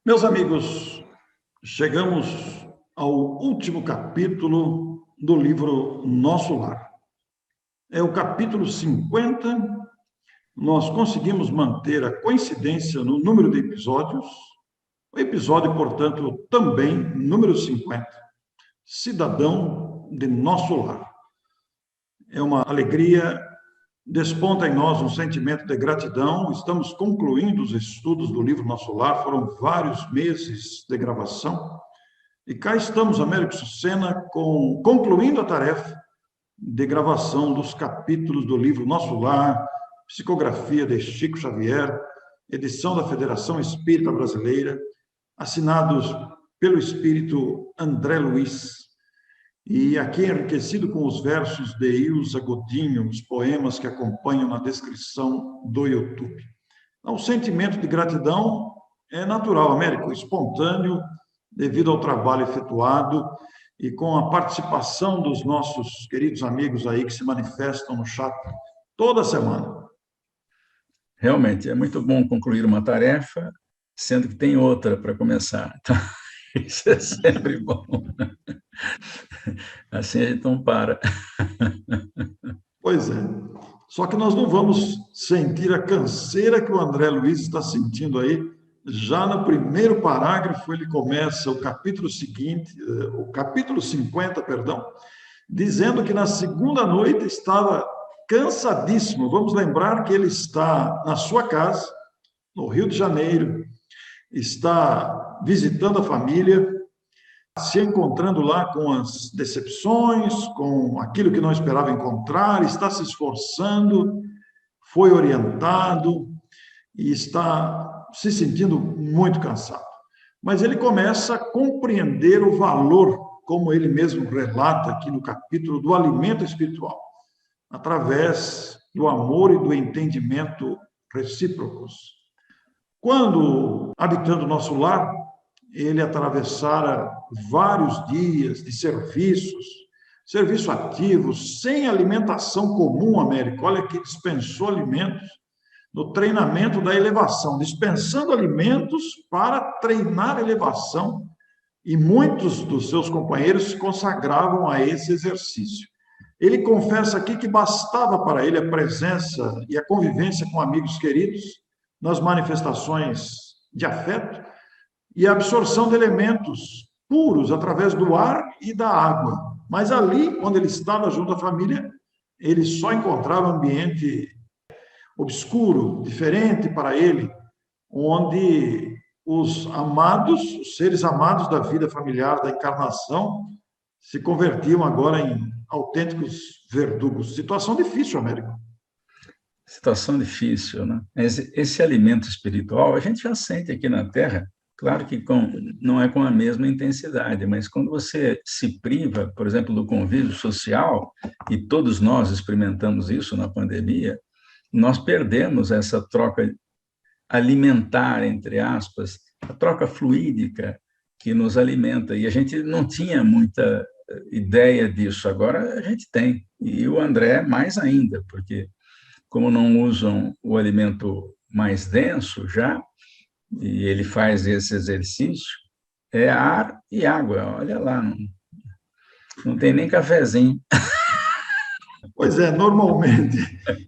Meus amigos, chegamos ao último capítulo do livro Nosso Lar. É o capítulo 50. Nós conseguimos manter a coincidência no número de episódios. O episódio, portanto, também número 50. Cidadão de Nosso Lar. É uma alegria, desponta em nós um sentimento de gratidão. Estamos concluindo os estudos do livro Nosso Lar, foram vários meses de gravação. E cá estamos, Américo Sucena, concluindo a tarefa de gravação dos capítulos do livro Nosso Lar, psicografia de Chico Xavier, edição da Federação Espírita Brasileira, assinados pelo espírito André Luiz. E aqui enriquecido com os versos de Ilza Godinho, os poemas que acompanham na descrição do YouTube. Então, o sentimento de gratidão é natural, Américo, espontâneo, devido ao trabalho efetuado e com a participação dos nossos queridos amigos aí que se manifestam no chat toda semana. Realmente, é muito bom concluir uma tarefa, sendo que tem outra para começar. Então, isso é sempre bom. Assim a gente não para. Pois é. Só que nós não vamos sentir a canseira que o André Luiz está sentindo aí. Já no primeiro parágrafo, ele começa o capítulo seguinte, o capítulo 50, perdão, dizendo que na segunda noite estava cansadíssimo. Vamos lembrar que ele está na sua casa, no Rio de Janeiro, está visitando a família, se encontrando lá com as decepções, com aquilo que não esperava encontrar, está se esforçando, foi orientado e está se sentindo muito cansado. Mas ele começa a compreender o valor, como ele mesmo relata aqui no capítulo, do alimento espiritual, através do amor e do entendimento recíprocos. Quando, habitando o nosso lar, ele atravessara vários dias de serviço ativo, sem alimentação comum, Américo. Olha que dispensou alimentos no treinamento da elevação, dispensando alimentos para treinar a elevação, e muitos dos seus companheiros se consagravam a esse exercício. Ele confessa aqui que bastava para ele a presença e a convivência com amigos queridos nas manifestações de afeto, e a absorção de elementos puros através do ar e da água. Mas ali, quando ele estava junto à família, ele só encontrava ambiente obscuro, diferente para ele, onde os amados, os seres amados da vida familiar, da encarnação, se convertiam agora em autênticos verdugos. Situação difícil, Américo. Situação difícil, né? Esse alimento espiritual, a gente já sente aqui na Terra. Claro que não é com a mesma intensidade, mas quando você se priva, por exemplo, do convívio social, e todos nós experimentamos isso na pandemia, nós perdemos essa troca alimentar, entre aspas, a troca fluídica que nos alimenta, e a gente não tinha muita ideia disso, agora a gente tem, e o André mais ainda, porque como não usam o alimento mais denso já, e ele faz esse exercício, é ar e água, olha lá, não tem nem cafezinho. Pois é, normalmente,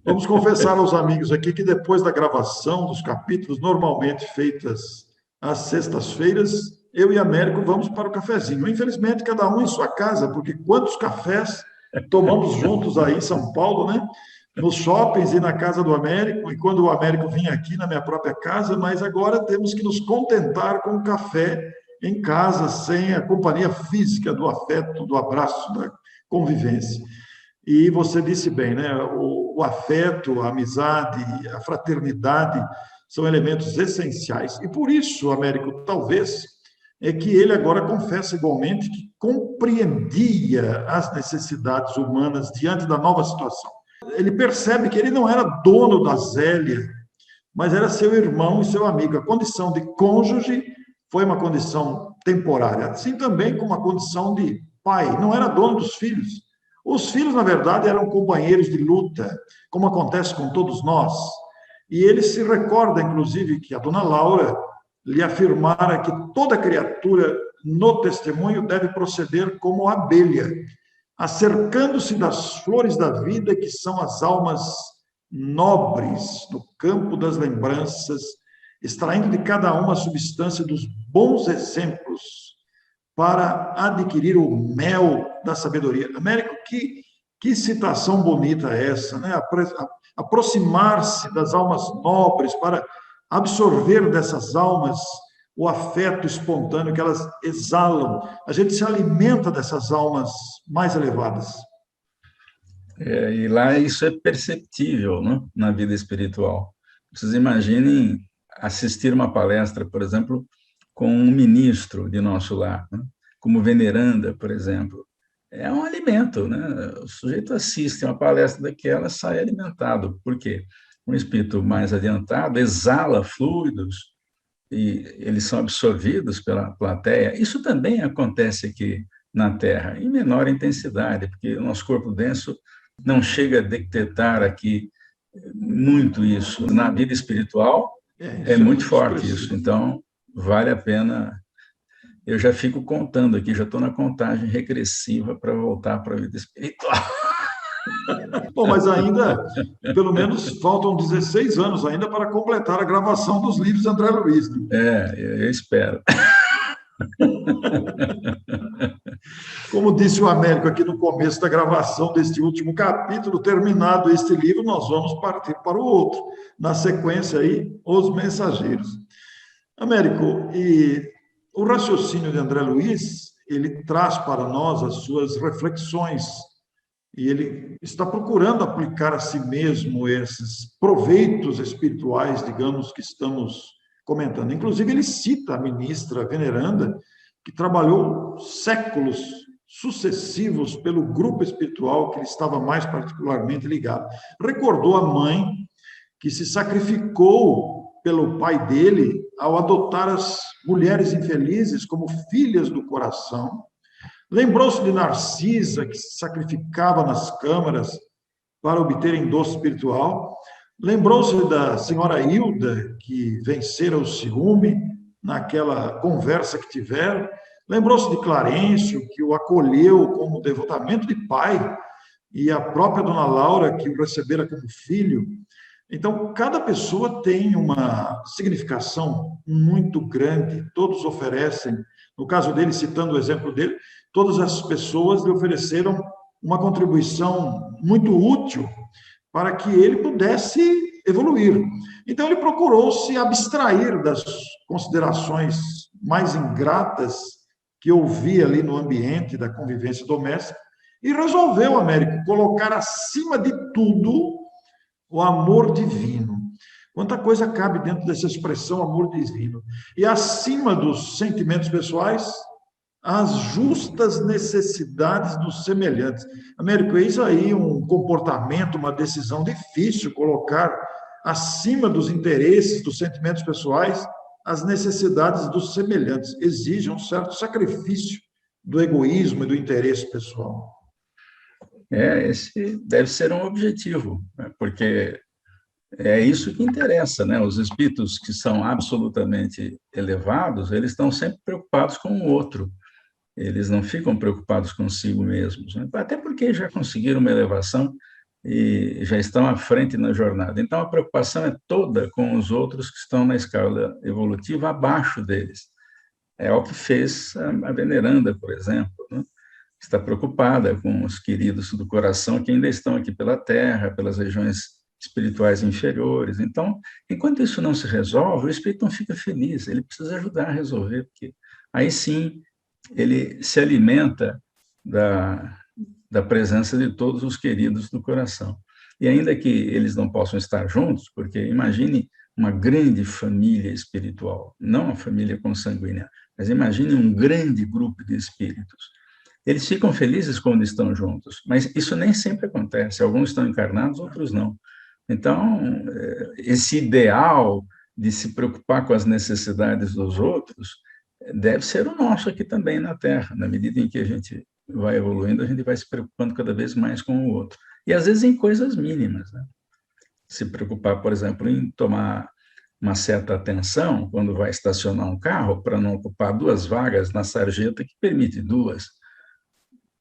vamos confessar aos amigos aqui que depois da gravação dos capítulos, normalmente feitas às sextas-feiras, eu e Américo vamos para o cafezinho. Infelizmente, cada um em sua casa, porque quantos cafés tomamos juntos aí em São Paulo, né? Nos shoppings e na casa do Américo, e quando o Américo vinha aqui na minha própria casa, mas agora temos que nos contentar com o café em casa, sem a companhia física do afeto, do abraço, da convivência. E você disse bem, né? O afeto, a amizade, a fraternidade são elementos essenciais. E por isso, Américo, talvez, é que ele agora confessa igualmente que compreendia as necessidades humanas diante da nova situação. Ele percebe que ele não era dono da Zélia, mas era seu irmão e seu amigo. A condição de cônjuge foi uma condição temporária, assim também como a condição de pai, não era dono dos filhos. Os filhos, na verdade, eram companheiros de luta, como acontece com todos nós. E ele se recorda, inclusive, que a dona Laura lhe afirmara que toda criatura no testemunho deve proceder como a abelha, acercando-se das flores da vida, que são as almas nobres no campo das lembranças, extraindo de cada uma a substância dos bons exemplos para adquirir o mel da sabedoria. Américo, que citação bonita é essa, né? Aproximar-se das almas nobres para absorver dessas almas o afeto espontâneo que elas exalam. A gente se alimenta dessas almas mais elevadas. E lá isso é perceptível, né, na vida espiritual. Vocês imaginem assistir uma palestra, por exemplo, com um ministro de nosso lar, né, como veneranda, por exemplo. É um alimento, né? O sujeito assiste a uma palestra daquela, sai alimentado. Por quê? Um espírito mais adiantado exala fluidos e eles são absorvidos pela plateia. Isso também acontece aqui na Terra, em menor intensidade, porque o nosso corpo denso não chega a detectar aqui muito isso. Na vida espiritual, é muito forte isso. Então, vale a pena. Eu já fico contando aqui, já estou na contagem regressiva para voltar para a vida espiritual. Bom, mas ainda, pelo menos, faltam 16 anos ainda para completar a gravação dos livros de André Luiz. Eu espero. Como disse o Américo aqui no começo da gravação deste último capítulo, terminado este livro, nós vamos partir para o outro. Na sequência aí, Os Mensageiros. Américo, e o raciocínio de André Luiz, ele traz para nós as suas reflexões e ele está procurando aplicar a si mesmo esses proveitos espirituais, digamos, que estamos comentando. Inclusive, ele cita a ministra veneranda, que trabalhou séculos sucessivos pelo grupo espiritual que ele estava mais particularmente ligado. Recordou a mãe que se sacrificou pelo pai dele ao adotar as mulheres infelizes como filhas do coração. Lembrou-se de Narcisa, que se sacrificava nas câmaras para obter endosso espiritual. Lembrou-se da senhora Hilda, que vencera o ciúme naquela conversa que tiveram. Lembrou-se de Clarencio, que o acolheu como devotamento de pai, e a própria dona Laura, que o recebera como filho. Então, cada pessoa tem uma significação muito grande, todos oferecem. No caso dele, citando o exemplo dele, todas as pessoas lhe ofereceram uma contribuição muito útil para que ele pudesse evoluir. Então, ele procurou se abstrair das considerações mais ingratas que ouvia ali no ambiente da convivência doméstica e resolveu, Américo, colocar acima de tudo o amor divino. Quanta coisa cabe dentro dessa expressão amor divino. E acima dos sentimentos pessoais, as justas necessidades dos semelhantes. Américo, é isso aí um comportamento, uma decisão difícil, colocar acima dos interesses, dos sentimentos pessoais, as necessidades dos semelhantes. Exige um certo sacrifício do egoísmo e do interesse pessoal. Esse deve ser um objetivo, né? Porque é isso que interessa, né? Os espíritos que são absolutamente elevados, eles estão sempre preocupados com o outro. Eles não ficam preocupados consigo mesmos, né? Até porque já conseguiram uma elevação e já estão à frente na jornada. Então, a preocupação é toda com os outros que estão na escala evolutiva abaixo deles. É o que fez a veneranda, por exemplo, né? Está preocupada com os queridos do coração que ainda estão aqui pela Terra, pelas regiões espirituais inferiores. Então, enquanto isso não se resolve, o espírito não fica feliz, ele precisa ajudar a resolver, porque aí sim ele se alimenta da presença de todos os queridos do coração. E ainda que eles não possam estar juntos, porque imagine uma grande família espiritual, não uma família consanguínea, mas imagine um grande grupo de espíritos. Eles ficam felizes quando estão juntos, mas isso nem sempre acontece. Alguns estão encarnados, outros não. Então, esse ideal de se preocupar com as necessidades dos outros deve ser o nosso aqui também na Terra. Na medida em que a gente vai evoluindo, a gente vai se preocupando cada vez mais com o outro. E, às vezes, em coisas mínimas, né? Se preocupar, por exemplo, em tomar uma certa atenção quando vai estacionar um carro para não ocupar 2 vagas na sarjeta que permite 2,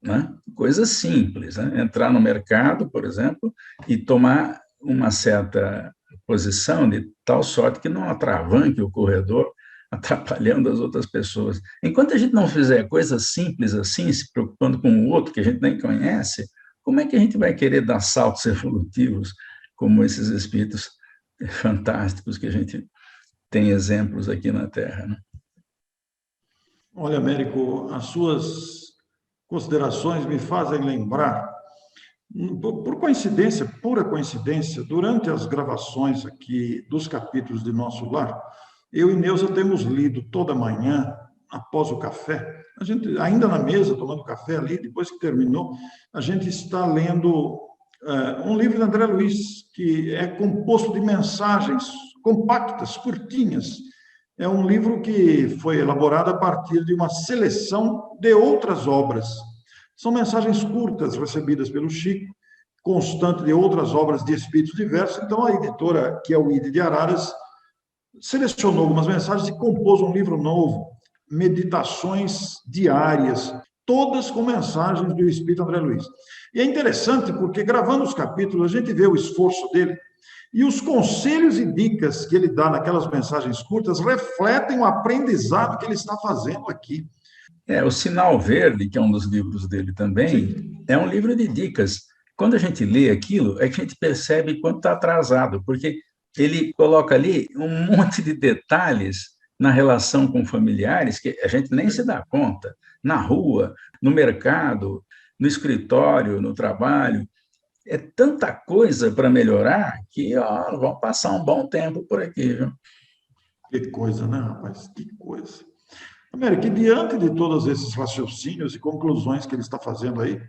né? Coisa simples, né? Entrar no mercado, por exemplo, e tomar uma certa posição de tal sorte que não atravanque o corredor, atrapalhando as outras pessoas. Enquanto a gente não fizer coisas simples assim, se preocupando com o outro que a gente nem conhece, como é que a gente vai querer dar saltos evolutivos como esses espíritos fantásticos que a gente tem exemplos aqui na Terra, né? Olha, Américo, as suas considerações me fazem lembrar, por coincidência, pura coincidência, durante as gravações aqui dos capítulos de Nosso Lar, eu e Neuza temos lido toda manhã, após o café, a gente ainda na mesa, tomando café ali, depois que terminou, a gente está lendo um livro de André Luiz, que é composto de mensagens compactas, curtinhas. É um livro que foi elaborado a partir de uma seleção de outras obras. São mensagens curtas recebidas pelo Chico, constante de outras obras de espíritos diversos. Então, a editora, que é o ID de Araras, selecionou algumas mensagens e compôs um livro novo, Meditações Diárias, todas com mensagens do Espírito André Luiz. E é interessante porque, gravando os capítulos, a gente vê o esforço dele e os conselhos e dicas que ele dá naquelas mensagens curtas refletem o aprendizado que ele está fazendo aqui. O Sinal Verde, que é um dos livros dele também, Sim. é um livro de dicas. Quando a gente lê aquilo, é que a gente percebe quanto está atrasado, porque ele coloca ali um monte de detalhes na relação com familiares que a gente nem se dá conta, na rua, no mercado, no escritório, no trabalho. É tanta coisa para melhorar que vamos passar um bom tempo por aqui, viu? Que coisa, né, rapaz? Que coisa. Américo, que diante de todos esses raciocínios e conclusões que ele está fazendo aí,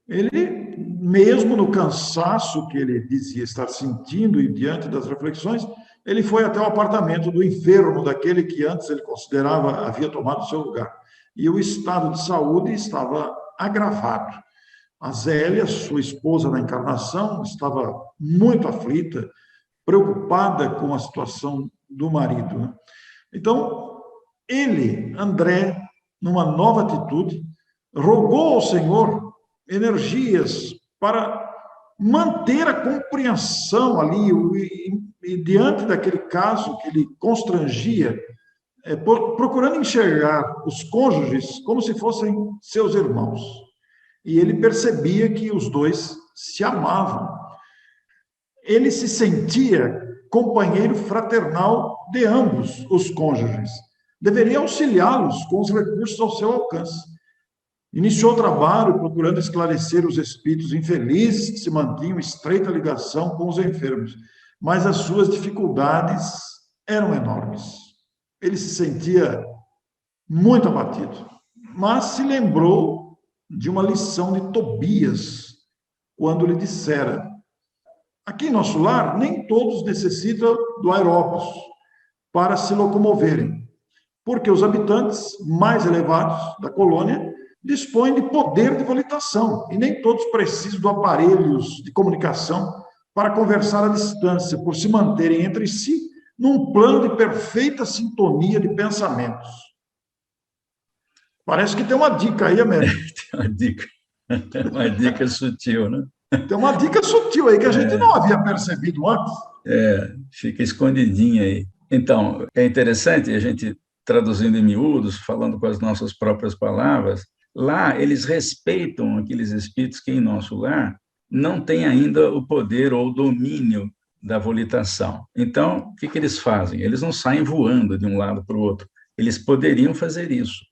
ele, mesmo no cansaço que ele dizia estar sentindo e diante das reflexões, ele foi até o apartamento do enfermo, daquele que antes ele considerava havia tomado seu lugar. E o estado de saúde estava agravado. A Zélia, sua esposa na encarnação, estava muito aflita, preocupada com a situação do marido, né? Então, ele, André, numa nova atitude, rogou ao Senhor energias para manter a compreensão ali, e diante daquele caso que ele constrangia, procurando enxergar os cônjuges como se fossem seus irmãos. E ele percebia que os dois se amavam. Ele se sentia companheiro fraternal de ambos os cônjuges. Deveria auxiliá-los com os recursos ao seu alcance. Iniciou o trabalho procurando esclarecer os espíritos infelizes que se mantinham em estreita ligação com os enfermos, mas as suas dificuldades eram enormes. Ele se sentia muito abatido, mas se lembrou de uma lição de Tobias, quando lhe dissera: aqui em nosso lar, nem todos necessitam do aeróbus para se locomoverem, porque os habitantes mais elevados da colônia dispõem de poder de volitação e nem todos precisam de aparelhos de comunicação para conversar à distância, por se manterem entre si num plano de perfeita sintonia de pensamentos. Parece que tem uma dica aí, Américo. Tem uma dica sutil, né? Tem uma dica sutil aí que a gente não havia percebido antes. Fica escondidinha aí. Então, é interessante a gente, traduzindo em miúdos, falando com as nossas próprias palavras, lá eles respeitam aqueles espíritos que em nosso lar não têm ainda o poder ou o domínio da volitação. Então, o que eles fazem? Eles não saem voando de um lado para o outro. Eles poderiam fazer isso,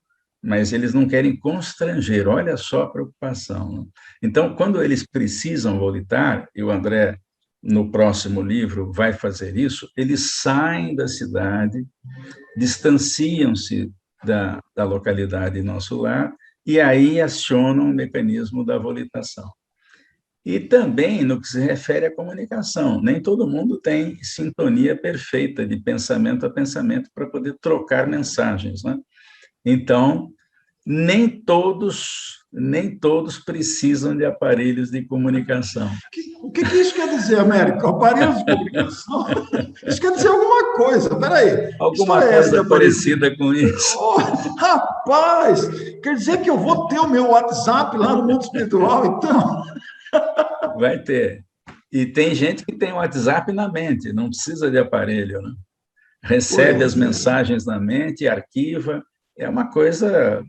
mas eles não querem constranger. Olha só a preocupação, né? Então, quando eles precisam volitar, e o André, no próximo livro, vai fazer isso, eles saem da cidade, distanciam-se da localidade Nosso Lar, e aí acionam o mecanismo da volitação. E também no que se refere à comunicação, nem todo mundo tem sintonia perfeita de pensamento a pensamento para poder trocar mensagens, né? Então, nem todos nem todos precisam de aparelhos de comunicação. O que isso quer dizer, Américo? Aparelhos de comunicação? Isso quer dizer alguma coisa. Espera aí. Alguma coisa parecida com isso. Oh, rapaz, quer dizer que eu vou ter o meu WhatsApp lá no mundo espiritual, então? Vai ter. E tem gente que tem o WhatsApp na mente, não precisa de aparelho, né? Recebe as mensagens na mente, arquiva. É uma coisa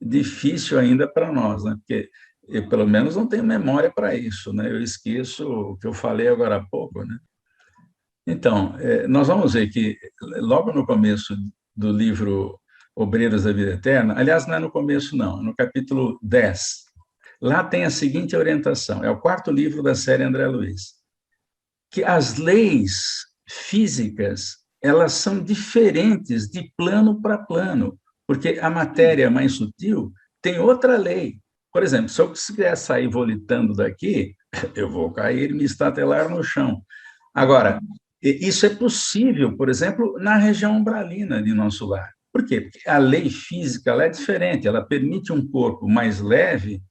difícil ainda para nós, né? Porque eu, pelo menos, não tenho memória para isso, né? Eu esqueço o que eu falei agora há pouco, né? Então, nós vamos ver que, logo no começo do livro Obreiros da Vida Eterna, aliás, não é no começo, não, é no capítulo 10, lá tem a seguinte orientação, é o 4º livro da série André Luiz, que as leis físicas, elas são diferentes de plano para plano, porque a matéria mais sutil tem outra lei. Por exemplo, se eu quiser sair volitando daqui, eu vou cair e me estatelar no chão. Agora, isso é possível, por exemplo, na região umbralina de nosso lar. Por quê? Porque a lei física ela é diferente, ela permite um corpo mais leve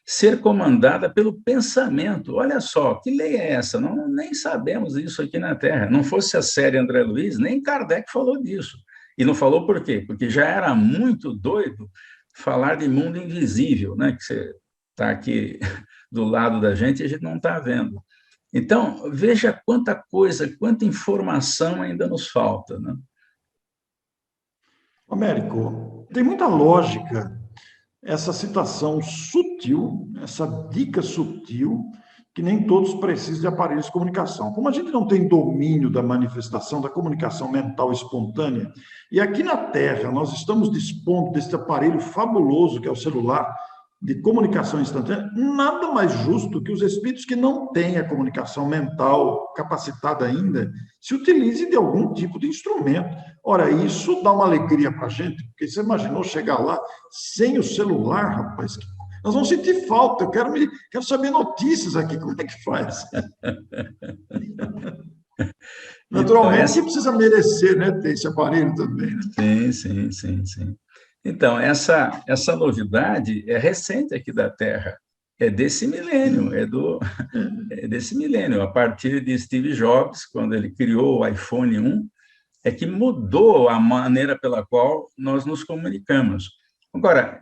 ser comandada pelo pensamento. Olha só, que lei é essa? Não, nem sabemos isso aqui na Terra. Não fosse a série André Luiz, nem Kardec falou disso. E não falou por quê? Porque já era muito doido falar de mundo invisível, né? Que você está aqui do lado da gente e a gente não está vendo. Então, veja quanta coisa, quanta informação ainda nos falta, né? Américo, tem muita lógica essa citação sutil, essa dica sutil, que nem todos precisam de aparelhos de comunicação. Como a gente não tem domínio da manifestação da comunicação mental espontânea, e aqui na Terra nós estamos dispondo desse aparelho fabuloso que é o celular, de comunicação instantânea, nada mais justo que os espíritos que não têm a comunicação mental capacitada ainda se utilizem de algum tipo de instrumento. Ora, isso dá uma alegria para a gente, porque você imaginou chegar lá sem o celular, rapaz? Nós vamos sentir falta, eu quero saber notícias aqui, como é que faz? Naturalmente, então, que precisa merecer, né, ter esse aparelho também. Né? Sim. Então, essa novidade é recente aqui da Terra, é desse milênio, é desse milênio. A partir de Steve Jobs, quando ele criou o iPhone 1, é que mudou a maneira pela qual nós nos comunicamos. Agora,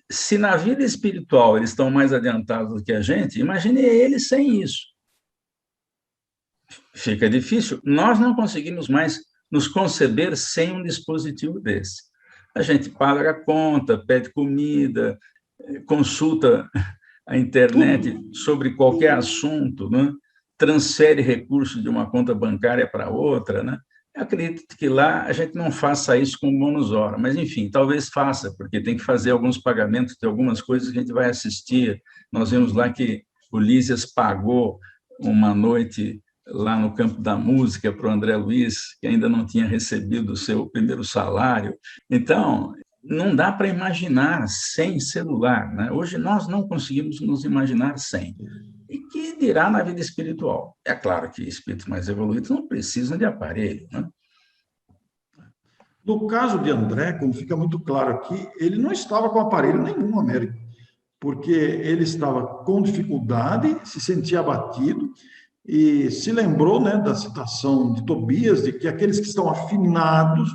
se na vida espiritual eles estão mais adiantados do que a gente, imagine eles sem isso. Fica difícil. Nós não conseguimos mais nos conceber sem um dispositivo desse. A gente paga a conta, pede comida, consulta a internet sobre qualquer assunto, né? Transfere recursos de uma conta bancária para outra. Né? Eu acredito que lá a gente não faça isso com bônus hora, mas, enfim, talvez faça, porque tem que fazer alguns pagamentos de algumas coisas que a gente vai assistir. Nós vimos lá que o Lísias pagou uma noite lá no campo da música para o André Luiz, que ainda não tinha recebido o seu primeiro salário. Então, não dá para imaginar sem celular. Né? Hoje nós não conseguimos nos imaginar sem. E que dirá na vida espiritual? É claro que espíritos mais evoluídos não precisam de aparelho. Né? No caso de André, como fica muito claro aqui, ele não estava com aparelho nenhum, Américo, porque ele estava com dificuldade, se sentia abatido, e se lembrou, né, da citação de Tobias, de que aqueles que estão afinados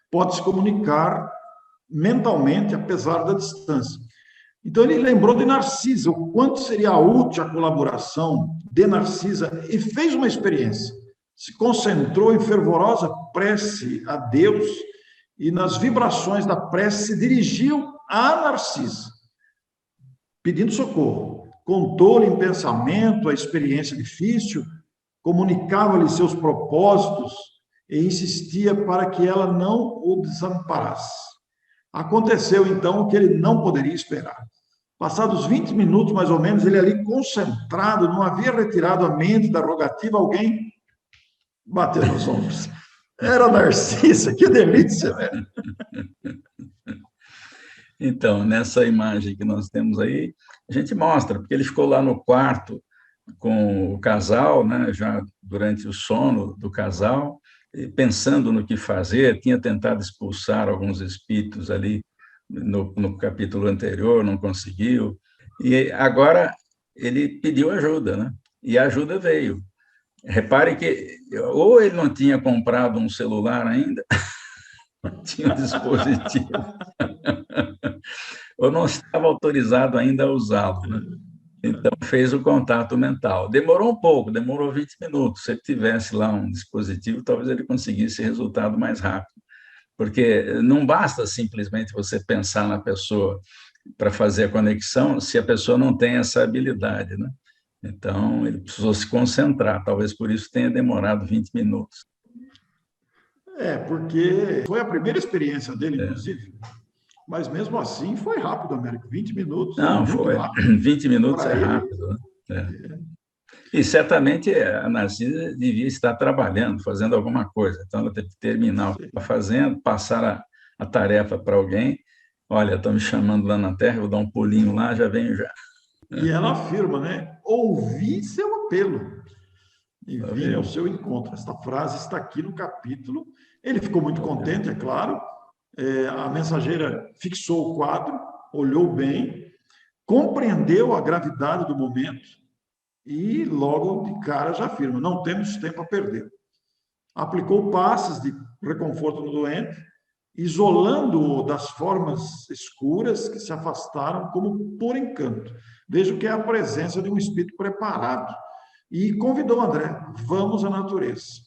podem se comunicar mentalmente, apesar da distância. Então, ele lembrou de Narcisa, o quanto seria útil a colaboração de Narcisa, e fez uma experiência. Se concentrou em fervorosa prece a Deus, e nas vibrações da prece se dirigiu a Narcisa, pedindo socorro. Contou-lhe em pensamento a experiência difícil, comunicava-lhe seus propósitos e insistia para que ela não o desamparasse. Aconteceu, então, o que ele não poderia esperar. Passados 20 minutos, mais ou menos, ele ali concentrado, não havia retirado a mente da rogativa, alguém bateu nos ombros. Era Narcisa, que delícia, velho. Então, nessa imagem que nós temos aí, a gente mostra, porque ele ficou lá no quarto com o casal, né, já durante o sono do casal, pensando no que fazer, tinha tentado expulsar alguns espíritos ali no capítulo anterior, não conseguiu, e agora ele pediu ajuda, né? E a ajuda veio. Repare que ou ele não tinha comprado um celular ainda, tinha um dispositivo, ou não estava autorizado ainda a usá-lo, né? Então, fez o contato mental. Demorou um pouco, demorou 20 minutos. Se ele tivesse lá um dispositivo, talvez ele conseguisse resultado mais rápido. Porque não basta simplesmente você pensar na pessoa para fazer a conexão se a pessoa não tem essa habilidade, né? Então, ele precisou se concentrar. Talvez por isso tenha demorado 20 minutos. Porque foi a primeira experiência dele, É. inclusive. Mas mesmo assim foi rápido, Américo. 20 minutos é Não, muito foi. rápido 20 minutos é para ele. rápido, né? É. E certamente a Narcisa devia estar trabalhando, fazendo alguma coisa. Então, ela teve que terminar o que está fazendo, passar a tarefa para alguém. Olha, estão me chamando lá na Terra, vou dar um pulinho lá, já venho já. E ela afirma, né? Ouvi seu apelo e Tá vim ao vendo? seu encontro. Esta frase está aqui no capítulo. Ele ficou muito contente, é claro. A mensageira fixou o quadro, olhou bem, compreendeu a gravidade do momento e logo de cara já afirma: não temos tempo a perder. Aplicou passes de reconforto no doente, isolando-o das formas escuras que se afastaram como por encanto. Vejo que é a presença de um espírito preparado. E convidou André: vamos à natureza.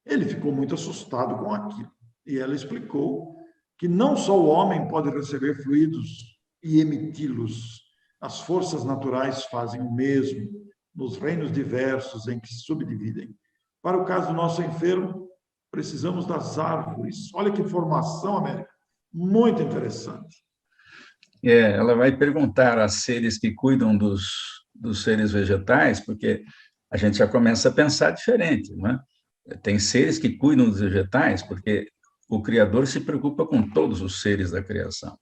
Ele ficou muito assustado com aquilo. E ela explicou que não só o homem pode receber fluidos e emiti-los, as forças naturais fazem o mesmo nos reinos diversos em que se subdividem. Para o caso do nosso enfermo, precisamos das árvores. Olha que informação, América, muito interessante. Ela vai perguntar a seres que cuidam dos seres vegetais, porque a gente já começa a pensar diferente, né? Tem seres que cuidam dos vegetais, porque o Criador se preocupa com todos os seres da criação.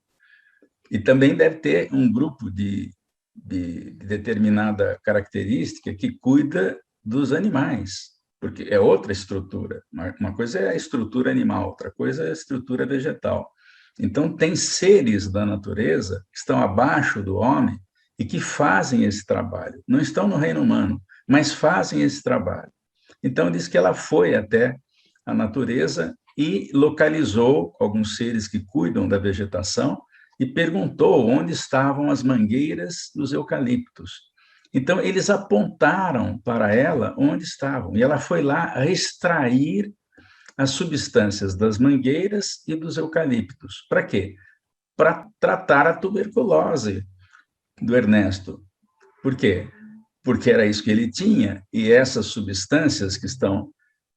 E também deve ter um grupo de determinada característica que cuida dos animais, porque é outra estrutura. Uma coisa é a estrutura animal, outra coisa é a estrutura vegetal. Então, tem seres da natureza que estão abaixo do homem e que fazem esse trabalho. Não estão no reino humano, mas fazem esse trabalho. Então, diz que ela foi até a natureza e localizou alguns seres que cuidam da vegetação e perguntou onde estavam as mangueiras dos eucaliptos. Então, eles apontaram para ela onde estavam, e ela foi lá extrair as substâncias das mangueiras e dos eucaliptos. Para quê? Para tratar a tuberculose do Ernesto. Por quê? Porque era isso que ele tinha, e essas substâncias que estão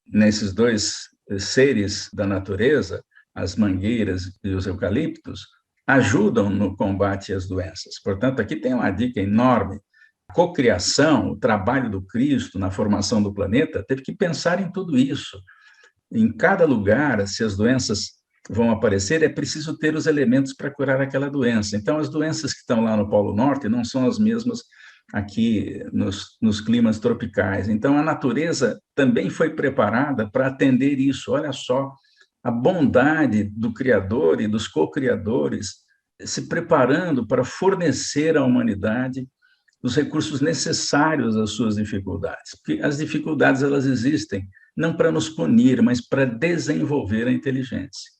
nesses dois seres da natureza, as mangueiras e os eucaliptos, ajudam no combate às doenças. Portanto, aqui tem uma dica enorme. A cocriação, o trabalho do Cristo na formação do planeta, teve que pensar em tudo isso. Em cada lugar, se as doenças vão aparecer, é preciso ter os elementos para curar aquela doença. Então, as doenças que estão lá no Polo Norte não são as mesmas aqui nos climas tropicais. Então, a natureza também foi preparada para atender isso. Olha só, a bondade do Criador e dos co-criadores se preparando para fornecer à humanidade os recursos necessários às suas dificuldades. Porque as dificuldades, elas existem não para nos punir, mas para desenvolver a inteligência.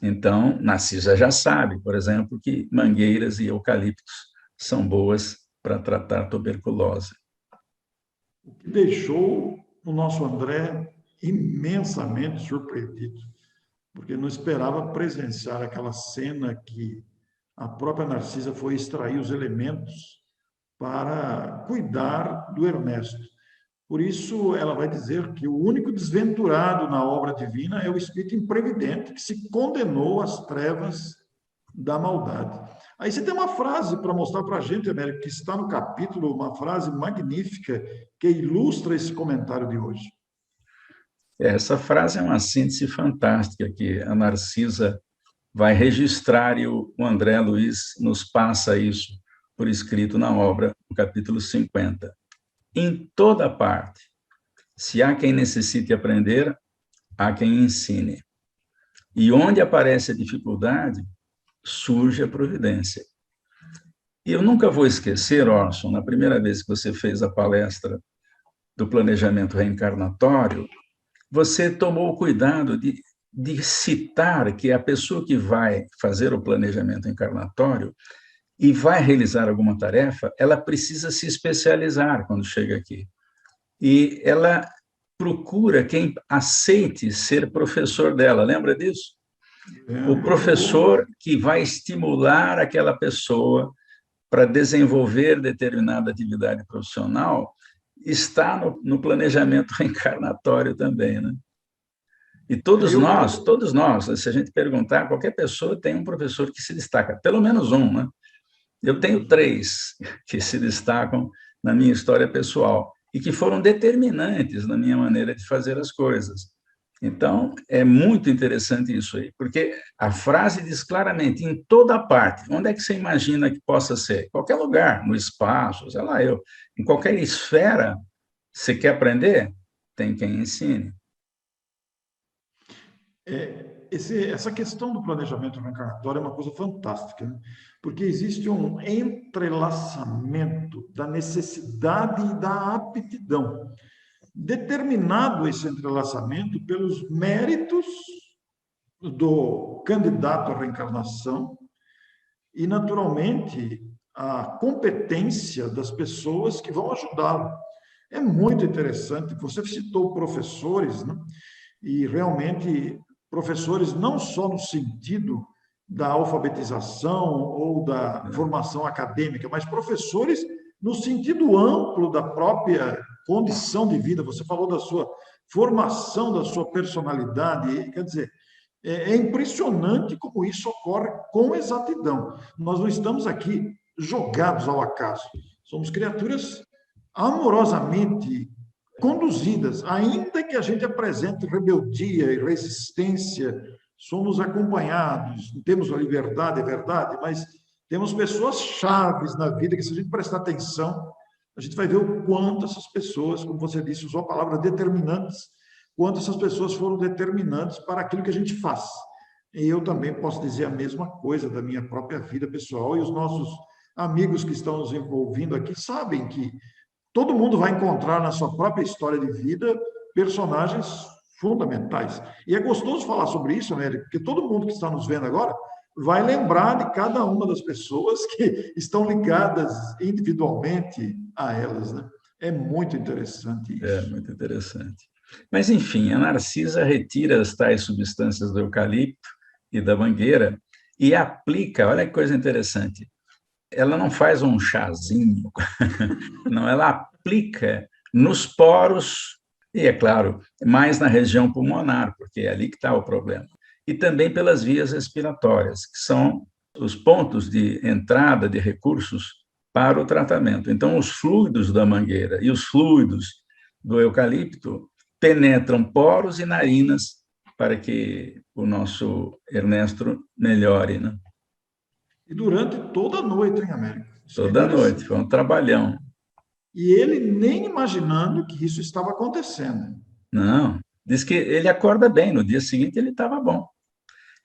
Então, Narcisa já sabe, por exemplo, que mangueiras e eucaliptos são boas para tratar tuberculose. O que deixou o nosso André imensamente surpreendido, porque não esperava presenciar aquela cena que a própria Narcisa foi extrair os elementos para cuidar do Ernesto. Por isso, ela vai dizer que o único desventurado na obra divina é o espírito imprevidente que se condenou às trevas da maldade. Aí você tem uma frase para mostrar para a gente, Américo, que está no capítulo, uma frase magnífica que ilustra esse comentário de hoje. Essa frase é uma síntese fantástica que a Narcisa vai registrar e o André Luiz nos passa isso por escrito na obra, no capítulo 50. Em toda parte, se há quem necessite aprender, há quem ensine. E onde aparece a dificuldade, surge a providência. E eu nunca vou esquecer, Orson, na primeira vez que você fez a palestra do planejamento reencarnatório, você tomou o cuidado de citar que a pessoa que vai fazer o planejamento encarnatório e vai realizar alguma tarefa, ela precisa se especializar quando chega aqui. E ela procura quem aceite ser professor dela, lembra disso? O professor que vai estimular aquela pessoa para desenvolver determinada atividade profissional está no planejamento reencarnatório também, né? E todos nós, se a gente perguntar, qualquer pessoa tem um professor que se destaca, pelo menos um, né? Eu tenho 3 que se destacam na minha história pessoal e que foram determinantes na minha maneira de fazer as coisas. Então, é muito interessante isso aí, porque a frase diz claramente, em toda parte, onde é que você imagina que possa ser? Qualquer lugar, no espaço, sei lá, em qualquer esfera, você quer aprender? Tem quem ensine. Essa questão do planejamento reencarnatório é uma coisa fantástica, né? Porque existe um entrelaçamento da necessidade e da aptidão, determinado esse entrelaçamento pelos méritos do candidato à reencarnação e, naturalmente, a competência das pessoas que vão ajudá-lo. É muito interessante. Você citou professores, né? E realmente professores não só no sentido da alfabetização ou da formação acadêmica, mas professores no sentido amplo da própria condição de vida. Você falou da sua formação, da sua personalidade, quer dizer, é impressionante como isso ocorre com exatidão. Nós não estamos aqui jogados ao acaso, somos criaturas amorosamente conduzidas, ainda que a gente apresente rebeldia e resistência, somos acompanhados, temos a liberdade, é verdade, mas temos pessoas chaves na vida que, se a gente prestar atenção, a gente vai ver o quanto essas pessoas, como você disse, usou a palavra determinantes, quanto essas pessoas foram determinantes para aquilo que a gente faz. E eu também posso dizer a mesma coisa da minha própria vida pessoal, e os nossos amigos que estão nos envolvendo aqui sabem que todo mundo vai encontrar na sua própria história de vida personagens fundamentais. E é gostoso falar sobre isso, né, Eric? Porque todo mundo que está nos vendo agora vai lembrar de cada uma das pessoas que estão ligadas individualmente a elas, né? É muito interessante isso. É muito interessante. Mas, enfim, a Narcisa retira as tais substâncias do eucalipto e da mangueira e aplica, olha que coisa interessante, ela não faz um chazinho, não, ela aplica nos poros, e é claro, mais na região pulmonar, porque é ali que está o problema, e também pelas vias respiratórias, que são os pontos de entrada de recursos para o tratamento. Então, os fluidos da mangueira e os fluidos do eucalipto penetram poros e narinas para que o nosso Ernesto melhore, né? E durante toda a noite, hein, Américo? Isso é Toda noite, foi um trabalhão. E ele nem imaginando que isso estava acontecendo. Não, diz que ele acorda bem, no dia seguinte ele estava bom.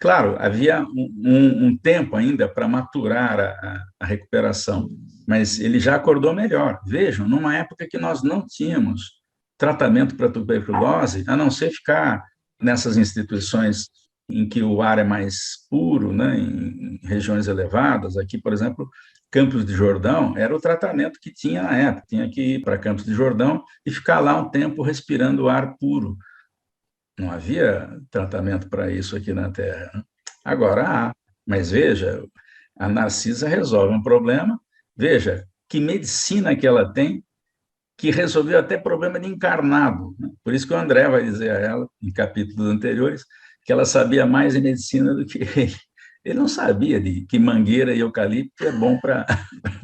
Claro, havia um tempo ainda para maturar a recuperação, mas ele já acordou melhor. Vejam, numa época que nós não tínhamos tratamento para tuberculose, a não ser ficar nessas instituições em que o ar é mais puro, né, em regiões elevadas. Aqui, por exemplo, Campos de Jordão era o tratamento que tinha na época. Tinha que ir para Campos de Jordão e ficar lá um tempo respirando ar puro. Não havia tratamento para isso aqui na Terra, né? Agora há, mas veja, a Narcisa resolve um problema, veja que medicina que ela tem, que resolveu até problema de encarnado, né? Por isso que o André vai dizer a ela, em capítulos anteriores, que ela sabia mais em medicina do que ele. Ele não sabia de que mangueira e eucalipto é bom para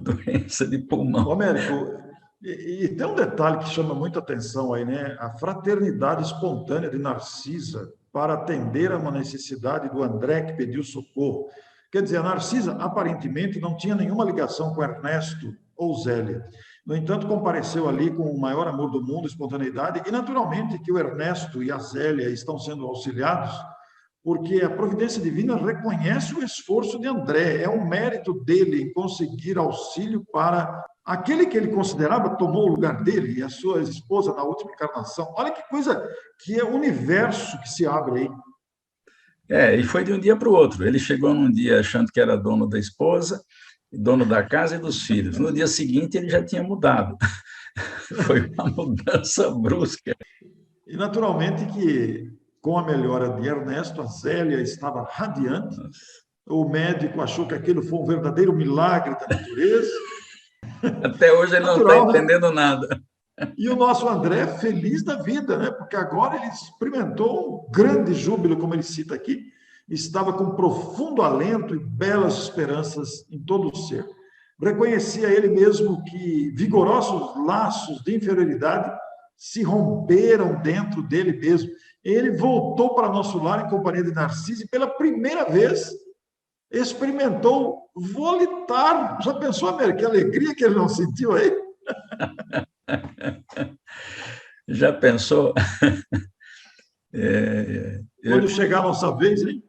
doença de pulmão. Ô, Américo, e tem um detalhe que chama muita atenção aí, né? A fraternidade espontânea de Narcisa para atender a uma necessidade do André que pediu socorro. Quer dizer, a Narcisa aparentemente não tinha nenhuma ligação com Ernesto ou Zélia. No entanto, compareceu ali com o maior amor do mundo, espontaneidade, e naturalmente que o Ernesto e a Zélia estão sendo auxiliados porque a providência divina reconhece o esforço de André, é um mérito dele em conseguir auxílio para aquele que ele considerava tomou o lugar dele e a sua esposa na última encarnação. Olha que coisa, que é o universo que se abre aí. E foi de um dia para o outro. Ele chegou num dia achando que era dono da esposa, dono da casa e dos filhos. No dia seguinte, ele já tinha mudado. Foi uma mudança brusca. E, naturalmente, que com a melhora de Ernesto, a Zélia estava radiante. O médico achou que aquilo foi um verdadeiro milagre da natureza. Até hoje ele não está Natural, né? entendendo nada. E o nosso André feliz da vida, né? Porque agora ele experimentou um grande júbilo, como ele cita aqui, estava com profundo alento e belas esperanças em todo o ser. Reconhecia ele mesmo que vigorosos laços de inferioridade se romperam dentro dele mesmo. Ele voltou para nosso lar em companhia de Narciso e pela primeira vez experimentou volitar. Já pensou, América, que alegria que ele não sentiu aí? Já pensou? Quando chegar a nossa vez, hein?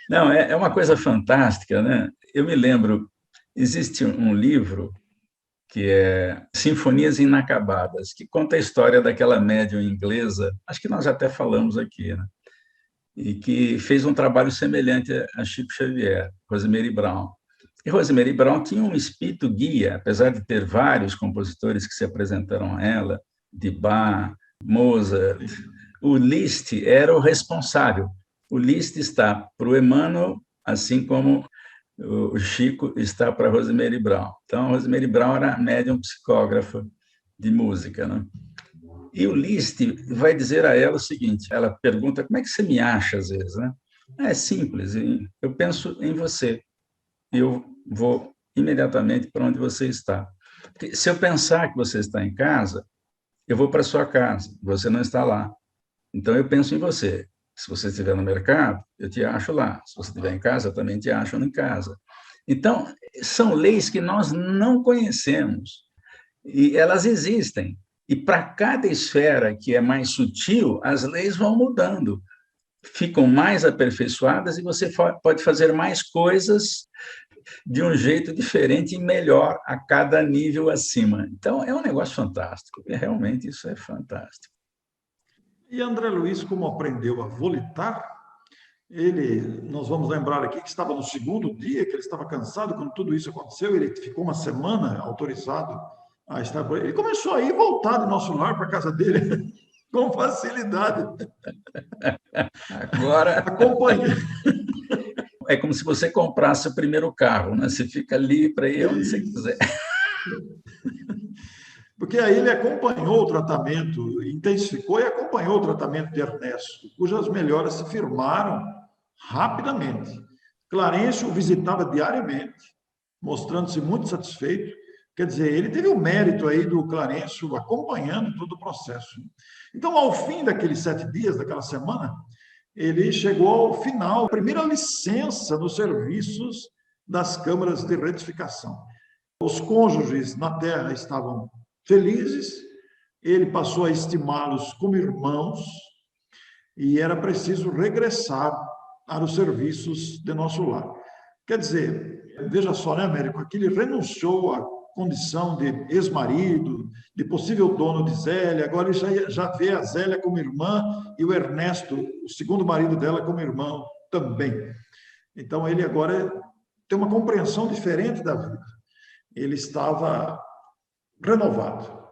Não, é uma coisa fantástica, né? Eu me lembro, existe um livro que é Sinfonias Inacabadas, que conta a história daquela médium inglesa, acho que nós até falamos aqui, né? E que fez um trabalho semelhante a Chico Xavier, Rosemary Brown. E Rosemary Brown tinha um espírito guia, apesar de ter vários compositores que se apresentaram a ela, de Bach, Mozart. O Liszt era o responsável. O Liszt está para o Emmanuel, assim como o Chico está para a Rosemary Brown. Então, a Rosemary Brown era médium psicógrafa de música, né? E o Liszt vai dizer a ela o seguinte, ela pergunta, como é que você me acha às vezes, né? É simples, eu penso em você e eu vou imediatamente para onde você está. Porque se eu pensar que você está em casa, eu vou para a sua casa, você não está lá. Então, eu penso em você. Se você estiver no mercado, eu te acho lá. Se você estiver em casa, eu também te acho em casa. Então, são leis que nós não conhecemos e elas existem. E para cada esfera que é mais sutil, as leis vão mudando, ficam mais aperfeiçoadas e você pode fazer mais coisas de um jeito diferente e melhor a cada nível acima. Então, é um negócio fantástico, e realmente isso é fantástico. E André Luiz, como aprendeu a volitar, nós vamos lembrar aqui que estava no segundo dia, que ele estava cansado quando tudo isso aconteceu, ele ficou uma semana autorizado a estar por aí. Ele começou a ir voltar do nosso lar para a casa dele com facilidade. Agora, acompanha. É como se você comprasse o primeiro carro, né? Você fica ali para ir onde você quiser. Porque aí ele acompanhou o tratamento, intensificou e acompanhou o tratamento de Ernesto, cujas melhoras se firmaram rapidamente. Clarencio o visitava diariamente, mostrando-se muito satisfeito. Quer dizer, ele teve o mérito aí do Clarencio acompanhando todo o processo. Então, ao fim daqueles 7 dias, daquela semana, ele chegou ao final, a primeira licença nos serviços das câmaras de retificação. Os cônjuges na terra estavam felizes, ele passou a estimá-los como irmãos e era preciso regressar para os serviços de nosso lar. Quer dizer, veja só, né, Américo? Aqui ele renunciou à condição de ex-marido, de possível dono de Zélia, agora ele já vê a Zélia como irmã e o Ernesto, o segundo marido dela, como irmão também. Então, ele agora tem uma compreensão diferente da vida. Ele estava renovado.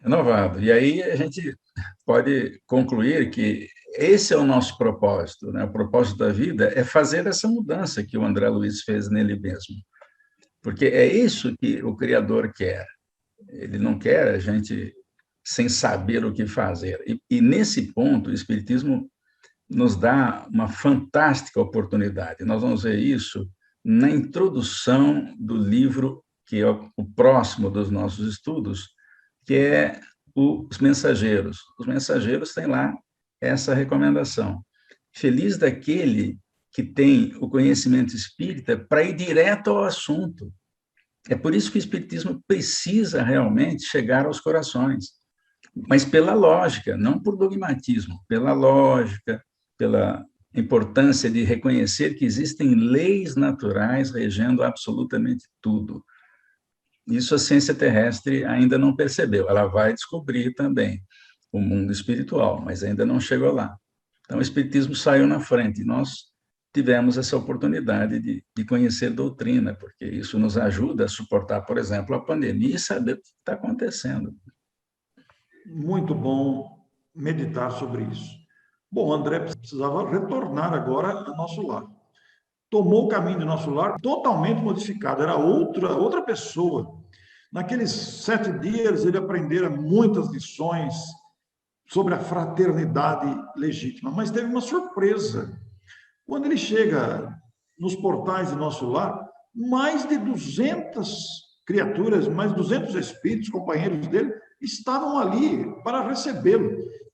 Renovado. E aí a gente pode concluir que esse é o nosso propósito, né? O propósito da vida é fazer essa mudança que o André Luiz fez nele mesmo. Porque é isso que o Criador quer. Ele não quer a gente sem saber o que fazer. E nesse ponto, o Espiritismo nos dá uma fantástica oportunidade. Nós vamos ver isso na introdução do livro, que é o próximo dos nossos estudos, que é Os Mensageiros. Os Mensageiros têm lá essa recomendação. Feliz daquele que tem o conhecimento espírita para ir direto ao assunto. É por isso que o Espiritismo precisa realmente chegar aos corações, mas pela lógica, não por dogmatismo, pela lógica, pela importância de reconhecer que existem leis naturais regendo absolutamente tudo. Isso a ciência terrestre ainda não percebeu. Ela vai descobrir também o mundo espiritual, mas ainda não chegou lá. Então, o Espiritismo saiu na frente. Nós tivemos essa oportunidade de conhecer doutrina, porque isso nos ajuda a suportar, por exemplo, a pandemia e saber o que está acontecendo. Muito bom meditar sobre isso. Bom, André precisava retornar agora ao nosso lar. Tomou o caminho do nosso lar totalmente modificado, era outra pessoa. Naqueles 7 dias, ele aprendera muitas lições sobre a fraternidade legítima, mas teve uma surpresa. Quando ele chega nos portais de nosso lar, mais de 200 criaturas, mais de 200 espíritos, companheiros dele, estavam ali para recebê-lo.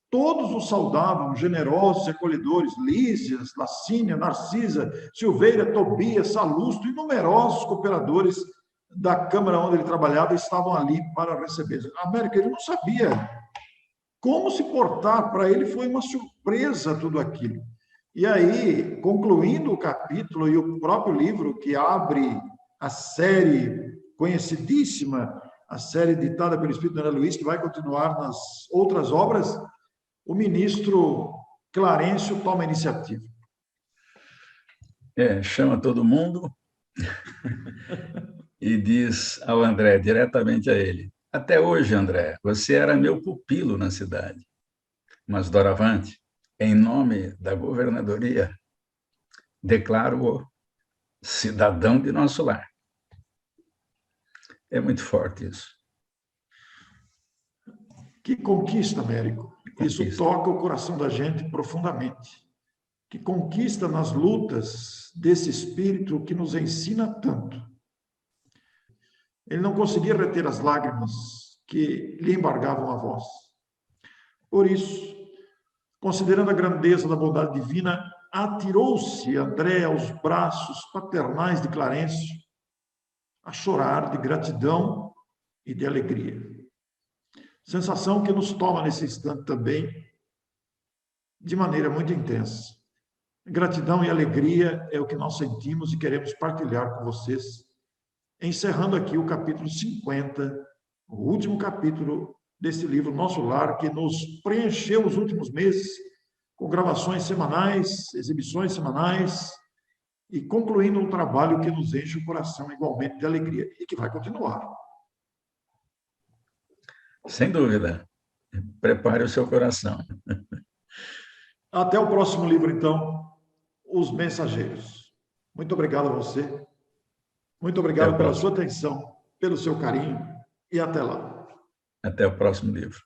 Todos o saudavam, generosos e acolhedores, Lísias, Lacínia, Narcisa, Silveira, Tobias, Salusto e numerosos cooperadores da Câmara onde ele trabalhava estavam ali para receber. América, ele não sabia como se portar, para ele foi uma surpresa tudo aquilo. E aí, concluindo o capítulo e o próprio livro que abre a série conhecidíssima, a série ditada pelo Espírito André Luiz, que vai continuar nas outras obras, o ministro Clarencio toma a iniciativa. Chama todo mundo e diz ao André, diretamente a ele: até hoje, André, você era meu pupilo na cidade, mas doravante, em nome da governadoria, declaro-o cidadão de nosso lar. É muito forte isso. Que conquista, Américo. Isso toca o coração da gente profundamente. Que conquista nas lutas desse espírito que nos ensina tanto. Ele não conseguia reter as lágrimas que lhe embargavam a voz. Por isso, considerando a grandeza da bondade divina, atirou-se André aos braços paternais de Clarencio, a chorar de gratidão e de alegria. Sensação que nos toma nesse instante também, de maneira muito intensa. Gratidão e alegria é o que nós sentimos e queremos partilhar com vocês, encerrando aqui o capítulo 50, o último capítulo desse livro Nosso Lar, que nos preencheu os últimos meses com gravações semanais, exibições semanais, e concluindo um trabalho que nos enche o coração igualmente de alegria e que vai continuar. Sem dúvida. Prepare o seu coração. Até o próximo livro, então, Os Mensageiros. Muito obrigado a você. Muito obrigado pela sua atenção, pelo seu carinho e até lá. Até o próximo livro.